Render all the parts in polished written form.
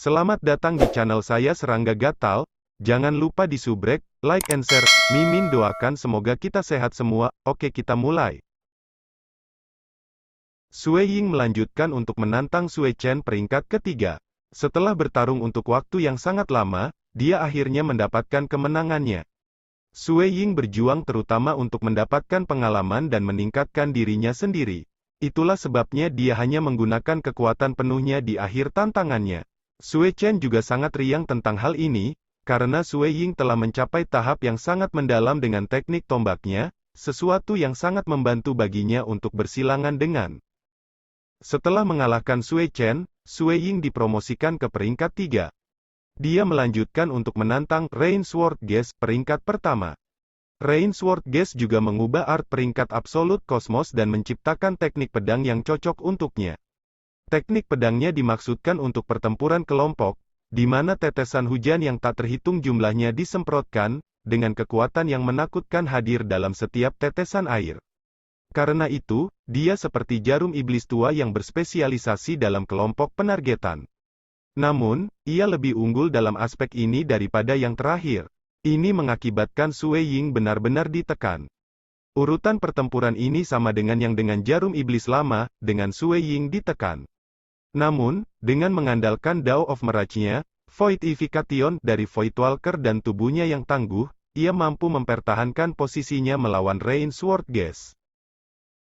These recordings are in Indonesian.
Selamat datang di channel saya Serangga Gatal. Jangan lupa di subrek, like and share. Mimin doakan semoga kita sehat semua. Oke, kita mulai. Sue Ying melanjutkan untuk menantang Sue Chen peringkat ketiga. Setelah bertarung untuk waktu yang sangat lama, dia akhirnya mendapatkan kemenangannya. Sue Ying berjuang terutama untuk mendapatkan pengalaman dan meningkatkan dirinya sendiri. Itulah sebabnya dia hanya menggunakan kekuatan penuhnya di akhir tantangannya. Sue Chen juga sangat riang tentang hal ini, karena Sue Ying telah mencapai tahap yang sangat mendalam dengan teknik tombaknya, sesuatu yang sangat membantu baginya untuk bersilangan dengan. Setelah mengalahkan Sue Chen, Sue Ying dipromosikan ke peringkat 3. Dia melanjutkan untuk menantang Rain Sword Geas peringkat pertama. Rain Sword Geas juga mengubah art peringkat absolut kosmos dan menciptakan teknik pedang yang cocok untuknya. Teknik pedangnya dimaksudkan untuk pertempuran kelompok, di mana tetesan hujan yang tak terhitung jumlahnya disemprotkan, dengan kekuatan yang menakutkan hadir dalam setiap tetesan air. Karena itu, dia seperti jarum iblis tua yang berspesialisasi dalam kelompok penargetan. Namun, ia lebih unggul dalam aspek ini daripada yang terakhir. Ini mengakibatkan Sue Ying benar-benar ditekan. Urutan pertempuran ini sama dengan yang dengan jarum iblis lama, dengan Sue Ying ditekan. Namun, dengan mengandalkan Dao of Mirage-nya, Voidification dari Voidwalker dan tubuhnya yang tangguh, ia mampu mempertahankan posisinya melawan Rain Sword Geas.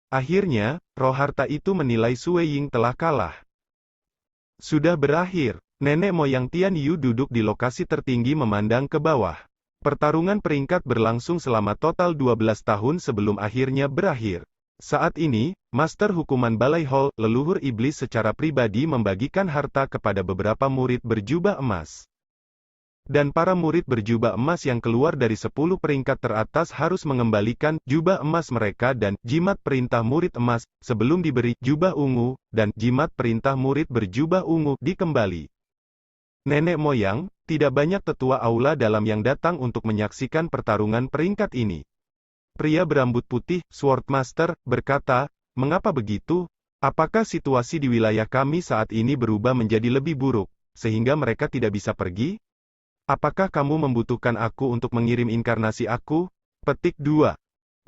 Akhirnya, roh harta itu menilai Sue Ying telah kalah. Sudah berakhir. Nenek moyang Tian Yu duduk di lokasi tertinggi memandang ke bawah. Pertarungan peringkat berlangsung selama total 12 tahun sebelum akhirnya berakhir. Saat ini, Master Hukuman Balai Hall, leluhur iblis secara pribadi membagikan harta kepada beberapa murid berjubah emas. Dan para murid berjubah emas yang keluar dari 10 peringkat teratas harus mengembalikan jubah emas mereka dan jimat perintah murid emas, sebelum diberi jubah ungu, dan jimat perintah murid berjubah ungu dikembali. Nenek moyang, tidak banyak tetua aula dalam yang datang untuk menyaksikan pertarungan peringkat ini. Pria berambut putih, Swordmaster, berkata, "Mengapa begitu? Apakah situasi di wilayah kami saat ini berubah menjadi lebih buruk, sehingga mereka tidak bisa pergi? Apakah kamu membutuhkan aku untuk mengirim inkarnasi aku?" Petik 2.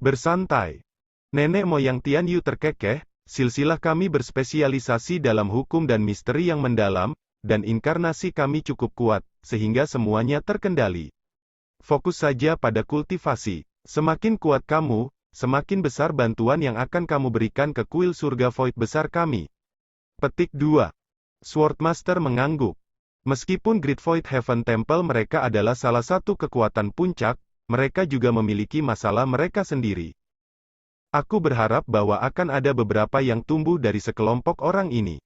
Bersantai. Nenek moyang Tian Yu terkekeh, silsilah kami berspesialisasi dalam hukum dan misteri yang mendalam, dan inkarnasi kami cukup kuat, sehingga semuanya terkendali. Fokus saja pada kultivasi. Semakin kuat kamu, semakin besar bantuan yang akan kamu berikan ke kuil surga void besar kami. Petik 2. Swordmaster mengangguk. Meskipun Great Void Heaven Temple mereka adalah salah satu kekuatan puncak, mereka juga memiliki masalah mereka sendiri. Aku berharap bahwa akan ada beberapa yang tumbuh dari sekelompok orang ini.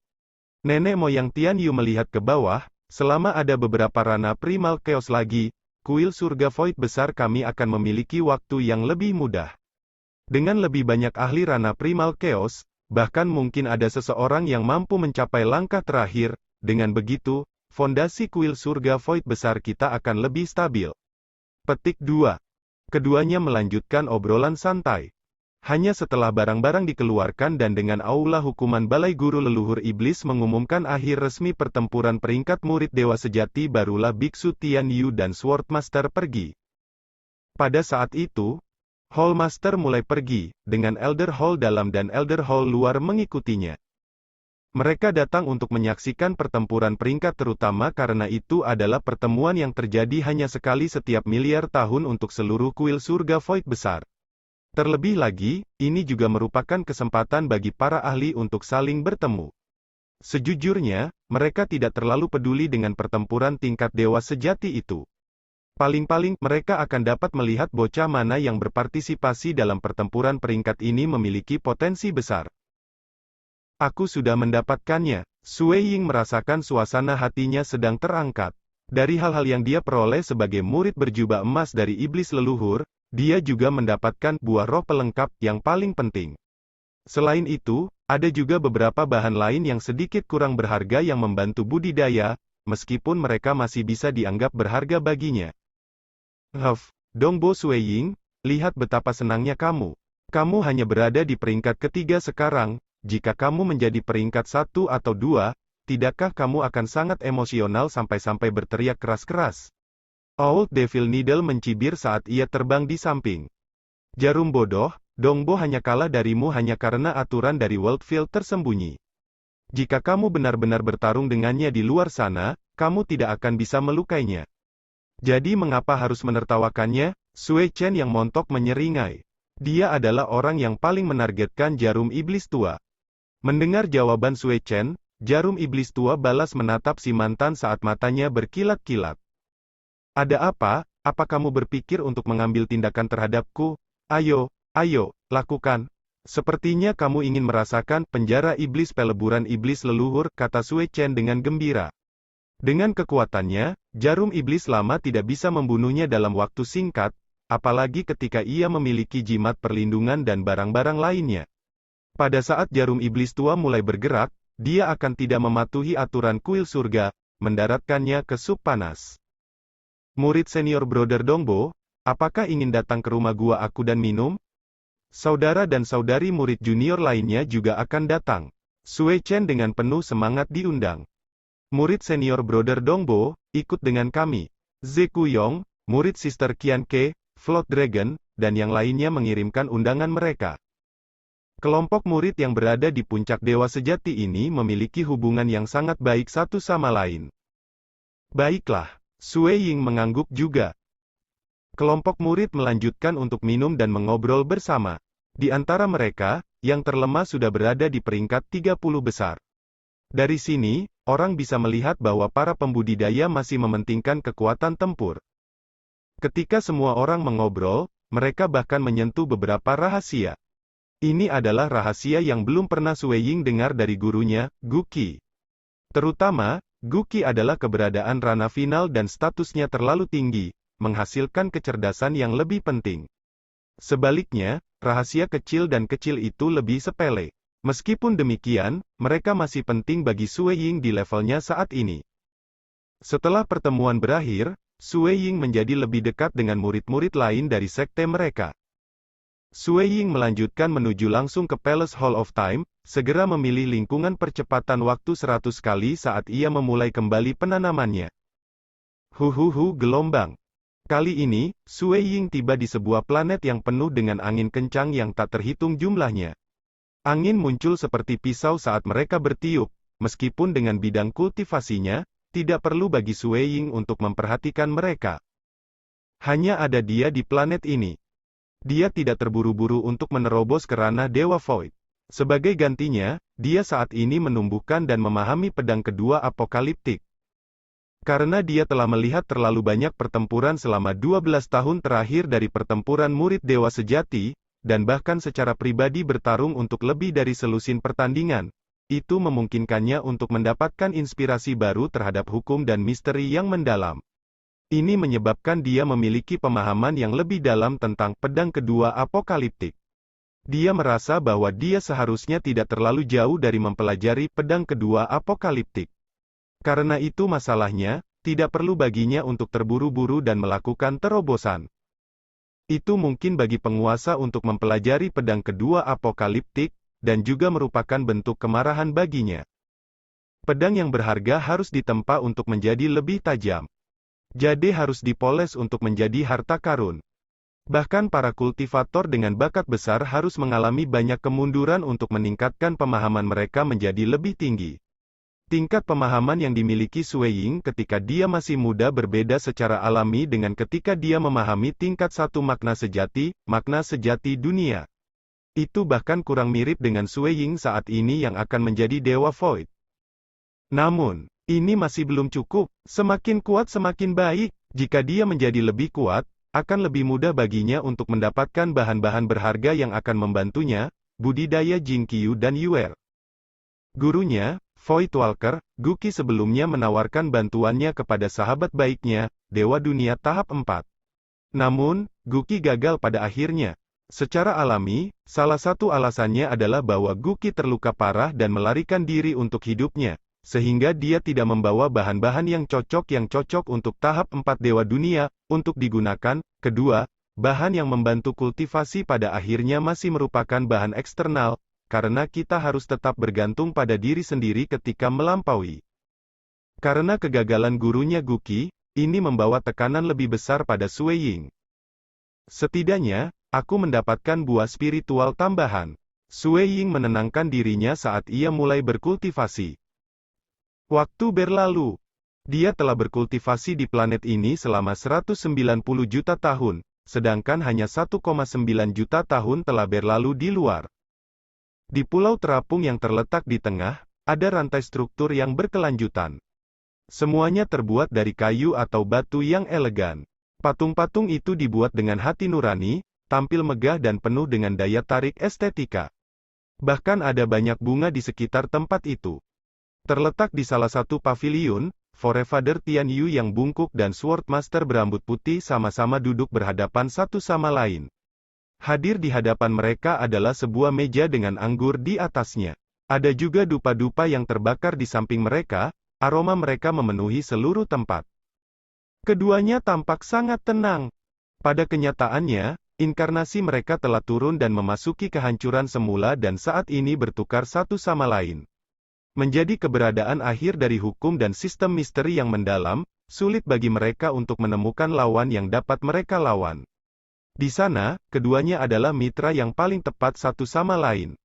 Nenek moyang Tian Yu melihat ke bawah, selama ada beberapa rana primal chaos lagi, kuil surga void besar kami akan memiliki waktu yang lebih mudah. Dengan lebih banyak ahli rana primal chaos, bahkan mungkin ada seseorang yang mampu mencapai langkah terakhir, dengan begitu, fondasi kuil surga void besar kita akan lebih stabil. Petik 2. Keduanya melanjutkan obrolan santai. Hanya setelah barang-barang dikeluarkan dan dengan aula hukuman Balai Guru Leluhur Iblis mengumumkan akhir resmi pertempuran peringkat murid Dewa Sejati barulah Biksu Tian Yu dan Swordmaster pergi. Pada saat itu, Hallmaster mulai pergi, dengan Elder Hall dalam dan Elder Hall luar mengikutinya. Mereka datang untuk menyaksikan pertempuran peringkat terutama karena itu adalah pertemuan yang terjadi hanya sekali setiap miliar tahun untuk seluruh kuil surga void besar. Terlebih lagi, ini juga merupakan kesempatan bagi para ahli untuk saling bertemu. Sejujurnya, mereka tidak terlalu peduli dengan pertempuran tingkat dewa sejati itu. Paling-paling, mereka akan dapat melihat bocah mana yang berpartisipasi dalam pertempuran peringkat ini memiliki potensi besar. Aku sudah mendapatkannya. Sue Ying merasakan suasana hatinya sedang terangkat. Dari hal-hal yang dia peroleh sebagai murid berjubah emas dari iblis leluhur, dia juga mendapatkan buah roh pelengkap yang paling penting. Selain itu, ada juga beberapa bahan lain yang sedikit kurang berharga yang membantu budidaya, meskipun mereka masih bisa dianggap berharga baginya. Dongbo Sue Ying, lihat betapa senangnya kamu. Kamu hanya berada di peringkat ketiga sekarang, jika kamu menjadi peringkat 1 atau 2, tidakkah kamu akan sangat emosional sampai-sampai berteriak keras-keras? Old Devil Needle mencibir saat ia terbang di samping. Jarum bodoh, Dongbo hanya kalah darimu hanya karena aturan dari Worldfield tersembunyi. Jika kamu benar-benar bertarung dengannya di luar sana, kamu tidak akan bisa melukainya. Jadi mengapa harus menertawakannya? Sui Chen yang montok menyeringai. Dia adalah orang yang paling menargetkan jarum iblis tua. Mendengar jawaban Sui Chen, jarum iblis tua balas menatap si mantan saat matanya berkilat-kilat. Ada apa? Apa kamu berpikir untuk mengambil tindakan terhadapku? Ayo, lakukan. Sepertinya kamu ingin merasakan penjara iblis peleburan iblis leluhur, kata Sui Chen dengan gembira. Dengan kekuatannya, jarum iblis lama tidak bisa membunuhnya dalam waktu singkat, apalagi ketika ia memiliki jimat perlindungan dan barang-barang lainnya. Pada saat jarum iblis tua mulai bergerak, dia akan tidak mematuhi aturan kuil surga, mendaratkannya ke sup panas. Murid senior Brother Dongbo, apakah ingin datang ke rumah gua aku dan minum? Saudara dan saudari murid junior lainnya juga akan datang. Sui Chen dengan penuh semangat diundang. Murid senior Brother Dongbo, ikut dengan kami. Zeku Yong, murid Sister Qian Ke, Float Dragon, dan yang lainnya mengirimkan undangan mereka. Kelompok murid yang berada di puncak dewa sejati ini memiliki hubungan yang sangat baik satu sama lain. Baiklah, Sui Ying mengangguk juga. Kelompok murid melanjutkan untuk minum dan mengobrol bersama. Di antara mereka, yang terlemah sudah berada di peringkat 30 besar. Dari sini, orang bisa melihat bahwa para pembudidaya masih mementingkan kekuatan tempur. Ketika semua orang mengobrol, mereka bahkan menyentuh beberapa rahasia. Ini adalah rahasia yang belum pernah Sui Ying dengar dari gurunya, Guqi. Terutama, Guqi adalah keberadaan Rana final dan statusnya terlalu tinggi, menghasilkan kecerdasan yang lebih penting. Sebaliknya, rahasia kecil dan kecil itu lebih sepele. Meskipun demikian, mereka masih penting bagi Sui Ying di levelnya saat ini. Setelah pertemuan berakhir, Sui Ying menjadi lebih dekat dengan murid-murid lain dari sekte mereka. Sui Ying melanjutkan menuju langsung ke Palace Hall of Time, segera memilih lingkungan percepatan waktu 100 kali saat ia memulai kembali penanamannya. Gelombang. Kali ini, Sui Ying tiba di sebuah planet yang penuh dengan angin kencang yang tak terhitung jumlahnya. Angin muncul seperti pisau saat mereka bertiup, meskipun dengan bidang kultivasinya, tidak perlu bagi Sui Ying untuk memperhatikan mereka. Hanya ada dia di planet ini. Dia tidak terburu-buru untuk menerobos ke ranah Dewa Void. Sebagai gantinya, dia saat ini menumbuhkan dan memahami pedang kedua apokaliptik. Karena dia telah melihat terlalu banyak pertempuran selama 12 tahun terakhir dari pertempuran murid Dewa Sejati, dan bahkan secara pribadi bertarung untuk lebih dari selusin pertandingan, itu memungkinkannya untuk mendapatkan inspirasi baru terhadap hukum dan misteri yang mendalam. Ini menyebabkan dia memiliki pemahaman yang lebih dalam tentang pedang kedua apokaliptik. Dia merasa bahwa dia seharusnya tidak terlalu jauh dari mempelajari pedang kedua apokaliptik. Karena itu masalahnya, tidak perlu baginya untuk terburu-buru dan melakukan terobosan. Itu mungkin bagi penguasa untuk mempelajari pedang kedua apokaliptik, dan juga merupakan bentuk kemarahan baginya. Pedang yang berharga harus ditempa untuk menjadi lebih tajam. Jade harus dipoles untuk menjadi harta karun. Bahkan para kultivator dengan bakat besar harus mengalami banyak kemunduran untuk meningkatkan pemahaman mereka menjadi lebih tinggi. Tingkat pemahaman yang dimiliki Sui Ying ketika dia masih muda berbeda secara alami dengan ketika dia memahami tingkat satu makna sejati dunia. Itu bahkan kurang mirip dengan Sui Ying saat ini yang akan menjadi Dewa Void. Namun, ini masih belum cukup. Semakin kuat semakin baik. Jika dia menjadi lebih kuat, akan lebih mudah baginya untuk mendapatkan bahan-bahan berharga yang akan membantunya, budidaya Jingqiu dan Yuer. Gurunya, Void Walker, Guqi sebelumnya menawarkan bantuannya kepada sahabat baiknya, Dewa Dunia tahap 4. Namun, Guqi gagal pada akhirnya. Secara alami, salah satu alasannya adalah bahwa Guqi terluka parah dan melarikan diri untuk hidupnya, sehingga dia tidak membawa bahan-bahan yang cocok untuk tahap 4 Dewa Dunia, untuk digunakan. Kedua, bahan yang membantu kultivasi pada akhirnya masih merupakan bahan eksternal, karena kita harus tetap bergantung pada diri sendiri ketika melampaui. Karena kegagalan gurunya Guqi, ini membawa tekanan lebih besar pada Sui Ying. Setidaknya, aku mendapatkan buah spiritual tambahan. Sui Ying menenangkan dirinya saat ia mulai berkultivasi. Waktu berlalu. Dia telah berkultivasi di planet ini selama 190 juta tahun, sedangkan hanya 1,9 juta tahun telah berlalu di luar. Di pulau terapung yang terletak di tengah, ada rantai struktur yang berkelanjutan. Semuanya terbuat dari kayu atau batu yang elegan. Patung-patung itu dibuat dengan hati nurani, tampil megah dan penuh dengan daya tarik estetika. Bahkan ada banyak bunga di sekitar tempat itu. Terletak di salah satu paviliun, Forefather Tian Yu yang bungkuk dan Sword Master berambut putih sama-sama duduk berhadapan satu sama lain. Hadir di hadapan mereka adalah sebuah meja dengan anggur di atasnya. Ada juga dupa-dupa yang terbakar di samping mereka, aroma mereka memenuhi seluruh tempat. Keduanya tampak sangat tenang. Pada kenyataannya, inkarnasi mereka telah turun dan memasuki kehancuran semula dan saat ini bertukar satu sama lain. Menjadi keberadaan akhir dari hukum dan sistem misteri yang mendalam, sulit bagi mereka untuk menemukan lawan yang dapat mereka lawan. Di sana, keduanya adalah mitra yang paling tepat satu sama lain.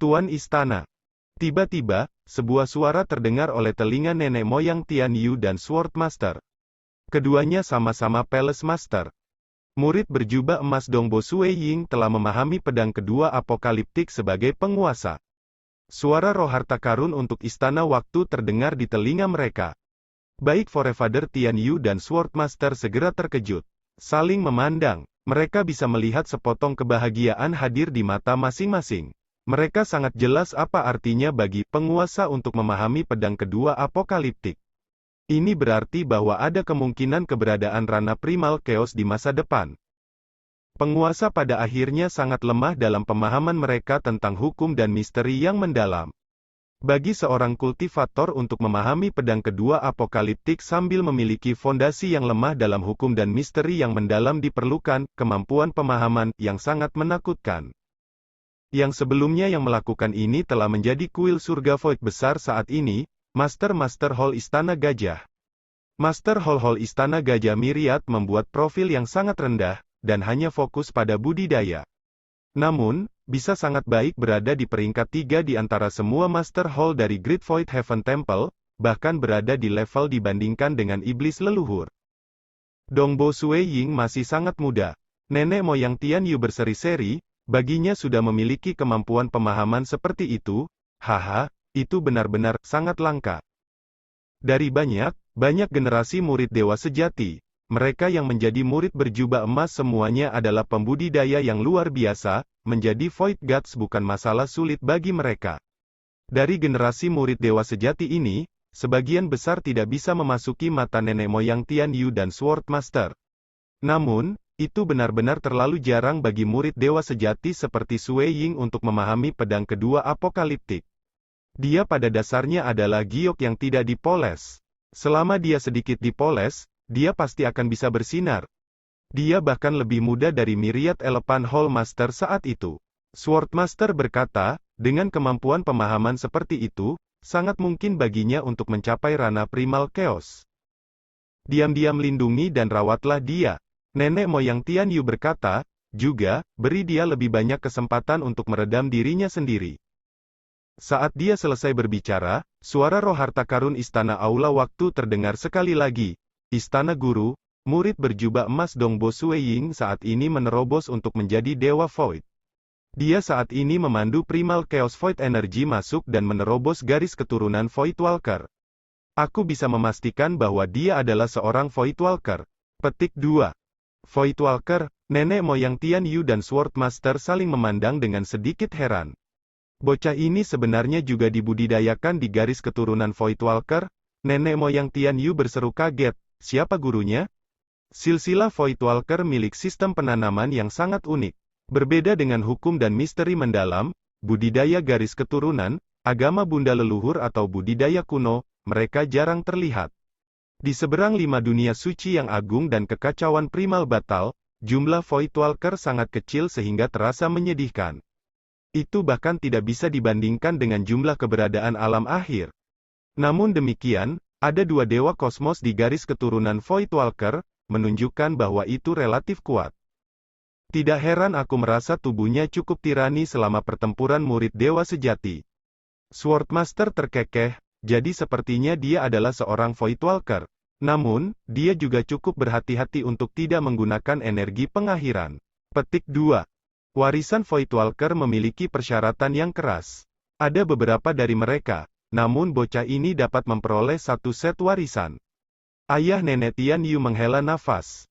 Tuan Istana. Tiba-tiba, sebuah suara terdengar oleh telinga nenek moyang Tian Yu dan Sword Master. Keduanya sama-sama Palace Master. Murid berjubah emas Dongbo Sui Ying telah memahami pedang kedua apokaliptik sebagai penguasa. Suara roh harta karun untuk istana waktu terdengar di telinga mereka. Baik Forefather Tian Yu dan Sword Master segera terkejut. Saling memandang, mereka bisa melihat sepotong kebahagiaan hadir di mata masing-masing. Mereka sangat jelas apa artinya bagi penguasa untuk memahami pedang kedua apokaliptik. Ini berarti bahwa ada kemungkinan keberadaan Rana Primal Chaos di masa depan. Penguasa pada akhirnya sangat lemah dalam pemahaman mereka tentang hukum dan misteri yang mendalam. Bagi seorang kultivator untuk memahami pedang kedua apokaliptik sambil memiliki fondasi yang lemah dalam hukum dan misteri yang mendalam diperlukan kemampuan pemahaman yang sangat menakutkan. Yang sebelumnya yang melakukan ini telah menjadi kuil surga void besar saat ini, Master Hall Istana Gajah. Master Hall Istana Gajah Myriad membuat profil yang sangat rendah, dan hanya fokus pada budidaya. Namun, bisa sangat baik berada di peringkat 3 di antara semua Master Hall dari Great Void Heaven Temple, bahkan berada di level dibandingkan dengan iblis leluhur. Dongbo Sui Ying masih sangat muda. Nenek moyang Tian Yu berseri-seri, baginya sudah memiliki kemampuan pemahaman seperti itu, haha, itu benar-benar sangat langka. Dari banyak generasi murid dewa sejati, mereka yang menjadi murid berjubah emas semuanya adalah pembudidaya yang luar biasa, menjadi Void Gods bukan masalah sulit bagi mereka. Dari generasi murid dewa sejati ini, sebagian besar tidak bisa memasuki mata nenek moyang Tian Yu dan Sword Master. Namun, itu benar-benar terlalu jarang bagi murid dewa sejati seperti Sui Ying untuk memahami pedang kedua apokaliptik. Dia pada dasarnya adalah giok yang tidak dipoles. Selama dia sedikit dipoles, dia pasti akan bisa bersinar. Dia bahkan lebih muda dari Myriad Elephant Hall Master saat itu. Sword Master berkata, dengan kemampuan pemahaman seperti itu, sangat mungkin baginya untuk mencapai Rana Primal Chaos. Diam-diam lindungi dan rawatlah dia. Nenek moyang Tian Yu berkata, juga, beri dia lebih banyak kesempatan untuk meredam dirinya sendiri. Saat dia selesai berbicara, suara roh harta karun istana aula waktu terdengar sekali lagi. Istana Guru, murid berjubah emas Dongbo Sui Ying saat ini menerobos untuk menjadi Dewa Void. Dia saat ini memandu Primal Chaos Void Energy masuk dan menerobos garis keturunan Void Walker. Aku bisa memastikan bahwa dia adalah seorang Void Walker. Petik 2. Void Walker, nenek moyang Tian Yu dan Sword Master saling memandang dengan sedikit heran. Bocah ini sebenarnya juga dibudidayakan di garis keturunan Void Walker? Nenek moyang Tian Yu berseru kaget. Siapa gurunya? Silsilah Void Walker milik sistem penanaman yang sangat unik. Berbeda dengan hukum dan misteri mendalam, budidaya garis keturunan, agama bunda leluhur atau budidaya kuno, mereka jarang terlihat. Di seberang 5 dunia suci yang agung dan kekacauan primal batal, jumlah Void Walker sangat kecil sehingga terasa menyedihkan. Itu bahkan tidak bisa dibandingkan dengan jumlah keberadaan alam akhir. Namun demikian, ada dua dewa kosmos di garis keturunan Voidwalker, menunjukkan bahwa itu relatif kuat. Tidak heran aku merasa tubuhnya cukup tirani selama pertempuran murid dewa sejati. Swordmaster terkekeh, jadi sepertinya dia adalah seorang Voidwalker. Namun, dia juga cukup berhati-hati untuk tidak menggunakan energi pengakhiran. Petik 2. Warisan Voidwalker memiliki persyaratan yang keras. Ada beberapa dari mereka, namun bocah ini dapat memperoleh satu set warisan. Ayah nenek Tian Yu menghela nafas.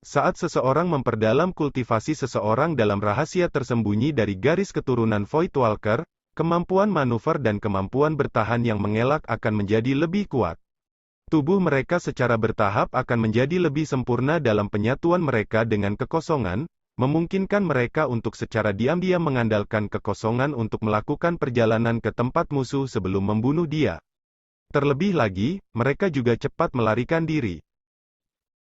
Saat seseorang memperdalam kultivasi seseorang dalam rahasia tersembunyi dari garis keturunan Voidwalker, kemampuan manuver dan kemampuan bertahan yang mengelak akan menjadi lebih kuat. Tubuh mereka secara bertahap akan menjadi lebih sempurna dalam penyatuan mereka dengan kekosongan, memungkinkan mereka untuk secara diam-diam mengandalkan kekosongan untuk melakukan perjalanan ke tempat musuh sebelum membunuh dia. Terlebih lagi, mereka juga cepat melarikan diri.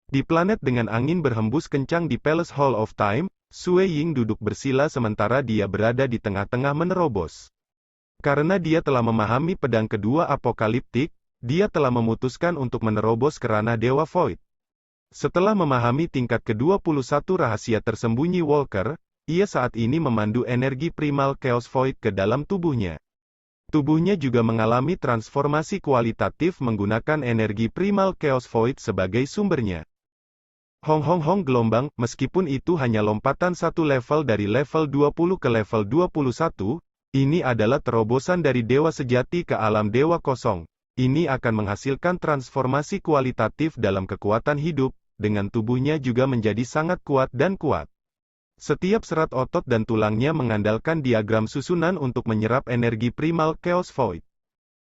Di planet dengan angin berhembus kencang di Palace Hall of Time, Sue Ying duduk bersila sementara dia berada di tengah-tengah menerobos. Karena dia telah memahami pedang kedua apokaliptik, dia telah memutuskan untuk menerobos ke ranah Dewa Void. Setelah memahami tingkat ke-21 rahasia tersembunyi Walker, ia saat ini memandu energi primal Chaos Void ke dalam tubuhnya. Tubuhnya juga mengalami transformasi kualitatif menggunakan energi primal Chaos Void sebagai sumbernya. Hong Hong Hong gelombang, meskipun itu hanya lompatan satu level dari level 20 ke level 21, ini adalah terobosan dari Dewa Sejati ke alam Dewa Kosong. Ini akan menghasilkan transformasi kualitatif dalam kekuatan hidup, dengan tubuhnya juga menjadi sangat kuat dan kuat. Setiap serat otot dan tulangnya mengandalkan diagram susunan untuk menyerap energi primal Chaos Void.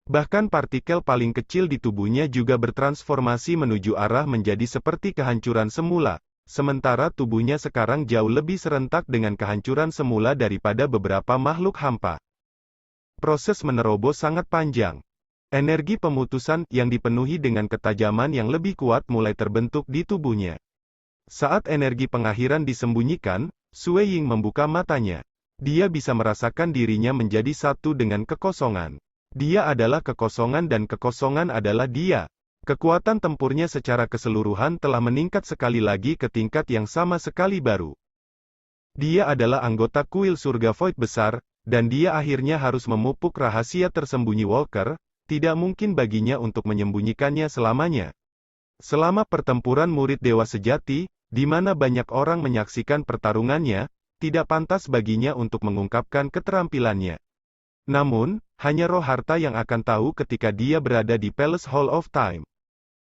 Bahkan partikel paling kecil di tubuhnya juga bertransformasi menuju arah menjadi seperti kehancuran semula, sementara tubuhnya sekarang jauh lebih serentak dengan kehancuran semula daripada beberapa makhluk hampa. Proses menerobos sangat panjang. Energi pemutusan yang dipenuhi dengan ketajaman yang lebih kuat mulai terbentuk di tubuhnya. Saat energi pengakhiran disembunyikan, Sue Ying membuka matanya. Dia bisa merasakan dirinya menjadi satu dengan kekosongan. Dia adalah kekosongan dan kekosongan adalah dia. Kekuatan tempurnya secara keseluruhan telah meningkat sekali lagi ke tingkat yang sama sekali baru. Dia adalah anggota kuil surga Void besar, dan dia akhirnya harus memupuk rahasia tersembunyi Walker. Tidak mungkin baginya untuk menyembunyikannya selamanya. Selama pertempuran murid Dewa Sejati, di mana banyak orang menyaksikan pertarungannya, tidak pantas baginya untuk mengungkapkan keterampilannya. Namun, hanya roh harta yang akan tahu ketika dia berada di Palace Hall of Time.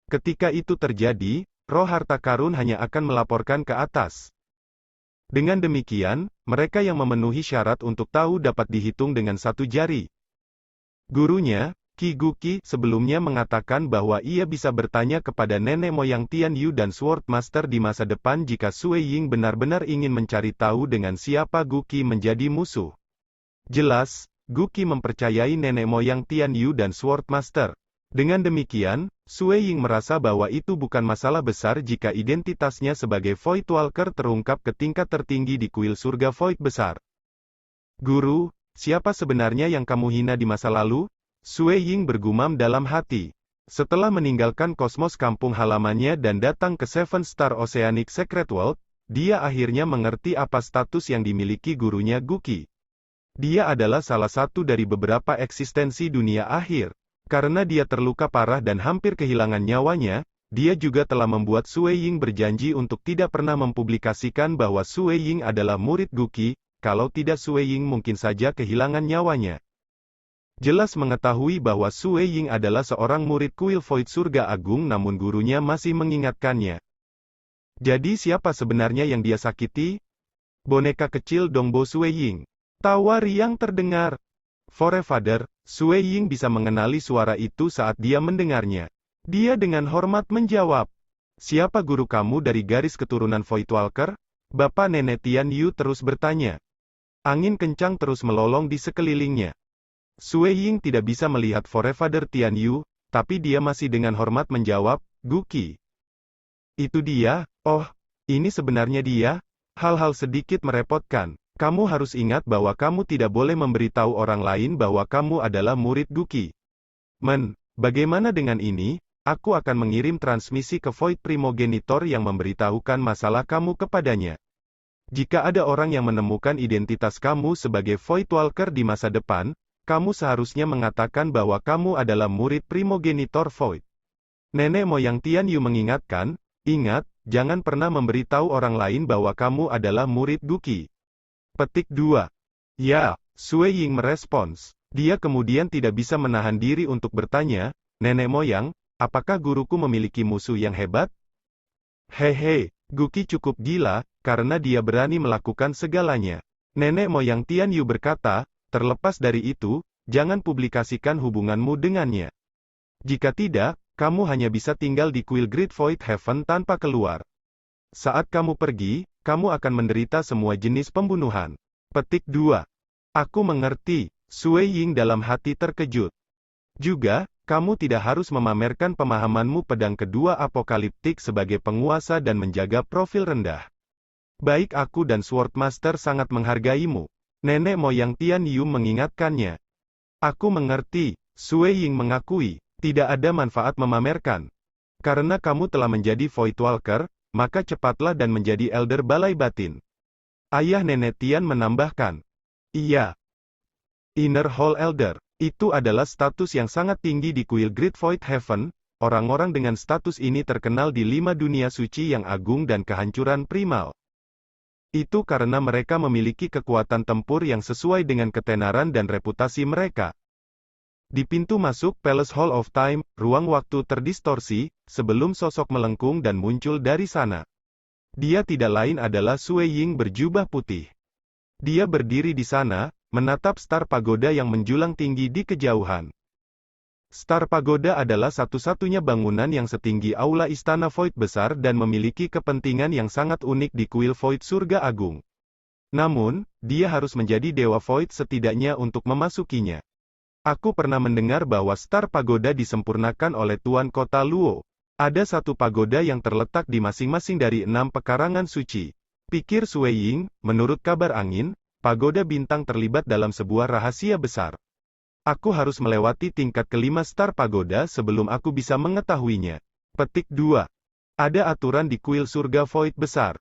Ketika itu terjadi, roh harta karun hanya akan melaporkan ke atas. Dengan demikian, mereka yang memenuhi syarat untuk tahu dapat dihitung dengan satu jari. Gurunya, Qi Guqi, sebelumnya mengatakan bahwa ia bisa bertanya kepada nenek moyang Tian Yu dan Swordmaster di masa depan jika Sue Ying benar-benar ingin mencari tahu dengan siapa Guqi menjadi musuh. Jelas, Guqi mempercayai nenek moyang Tian Yu dan Swordmaster. Dengan demikian, Sue Ying merasa bahwa itu bukan masalah besar jika identitasnya sebagai Voidwalker terungkap ke tingkat tertinggi di kuil surga Void besar. Guru, siapa sebenarnya yang kamu hina di masa lalu? Sue Ying bergumam dalam hati. Setelah meninggalkan kosmos kampung halamannya dan datang ke Seven Star Oceanic Secret World, dia akhirnya mengerti apa status yang dimiliki gurunya Guqi. Dia adalah salah satu dari beberapa eksistensi dunia akhir. Karena dia terluka parah dan hampir kehilangan nyawanya, dia juga telah membuat Sue Ying berjanji untuk tidak pernah mempublikasikan bahwa Sue Ying adalah murid Guqi, kalau tidak Sue Ying mungkin saja kehilangan nyawanya. Jelas mengetahui bahwa Sue Ying adalah seorang murid kuil Void Surga Agung namun gurunya masih mengingatkannya. Jadi siapa sebenarnya yang dia sakiti? Boneka kecil Dongbo Sue Ying. Tawa riang terdengar. Forefather, Sue Ying bisa mengenali suara itu saat dia mendengarnya. Dia dengan hormat menjawab. Siapa guru kamu dari garis keturunan Voidwalker? Bapak nenek Tian Yu terus bertanya. Angin kencang terus melolong di sekelilingnya. Sue Ying tidak bisa melihat Forefather Tian Yu, tapi dia masih dengan hormat menjawab, Guqi. Itu dia, oh, ini sebenarnya dia? Hal-hal sedikit merepotkan. Kamu harus ingat bahwa kamu tidak boleh memberitahu orang lain bahwa kamu adalah murid Guki. Bagaimana dengan ini? Aku akan mengirim transmisi ke Void Primogenitor yang memberitahukan masalah kamu kepadanya. Jika ada orang yang menemukan identitas kamu sebagai Void Walker di masa depan, kamu seharusnya mengatakan bahwa kamu adalah murid Primogenitor Void. Nenek moyang Tian Yu mengingatkan, ingat, jangan pernah memberitahu orang lain bahwa kamu adalah murid Guki. Petik 2. Ya, Sui Ying merespons. Dia kemudian tidak bisa menahan diri untuk bertanya, nenek moyang, apakah guruku memiliki musuh yang hebat? Hehe, Guki cukup gila, karena dia berani melakukan segalanya. Nenek moyang Tian Yu berkata, terlepas dari itu, jangan publikasikan hubunganmu dengannya. Jika tidak, kamu hanya bisa tinggal di Kuil Great Void Heaven tanpa keluar. Saat kamu pergi, kamu akan menderita semua jenis pembunuhan. Petik 2. Aku mengerti, Sui Ying dalam hati terkejut. Juga, kamu tidak harus memamerkan pemahamanmu pedang kedua apokaliptik sebagai penguasa dan menjaga profil rendah. Baik aku dan Swordmaster sangat menghargaimu. Nenek moyang Tian Yu mengingatkannya. Aku mengerti, Sui Ying mengakui, tidak ada manfaat memamerkan. Karena kamu telah menjadi Void Walker, maka cepatlah dan menjadi Elder Balai Batin. Ayah nenek Tian menambahkan. Iya. Inner Hall Elder. Itu adalah status yang sangat tinggi di Kuil Great Void Heaven. Orang-orang dengan status ini terkenal di 5 dunia suci yang agung dan kehancuran primal. Itu karena mereka memiliki kekuatan tempur yang sesuai dengan ketenaran dan reputasi mereka. Di pintu masuk Palace Hall of Time, ruang waktu terdistorsi, sebelum sosok melengkung dan muncul dari sana. Dia tidak lain adalah Sui Ying berjubah putih. Dia berdiri di sana, menatap Star Pagoda yang menjulang tinggi di kejauhan. Star Pagoda adalah satu-satunya bangunan yang setinggi aula Istana Void besar dan memiliki kepentingan yang sangat unik di Kuil Void Surga Agung. Namun, dia harus menjadi Dewa Void setidaknya untuk memasukinya. Aku pernah mendengar bahwa Star Pagoda disempurnakan oleh Tuan Kota Luo. Ada satu pagoda yang terletak di masing-masing dari 6 pekarangan suci. Pikir Sui Ying, menurut kabar angin, pagoda bintang terlibat dalam sebuah rahasia besar. Aku harus melewati tingkat kelima Star Pagoda sebelum aku bisa mengetahuinya. Petik 2. Ada aturan di Kuil Surga Void besar.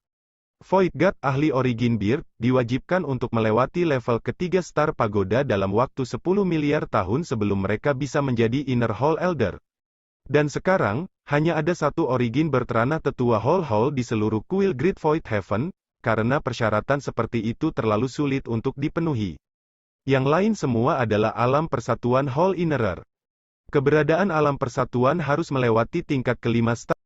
Void God ahli Origin Beard, diwajibkan untuk melewati level ketiga Star Pagoda dalam waktu 10 miliar tahun sebelum mereka bisa menjadi Inner Hall Elder. Dan sekarang, hanya ada satu Origin berterana tetua Hall di seluruh Kuil Great Void Heaven, karena persyaratan seperti itu terlalu sulit untuk dipenuhi. Yang lain semua adalah alam persatuan Hall Innerer. Keberadaan alam persatuan harus melewati tingkat kelima Star.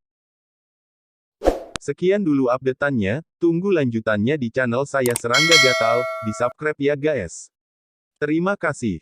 Sekian dulu update-annya, tunggu lanjutannya di channel saya Serangga Gatal, di subscribe ya guys. Terima kasih.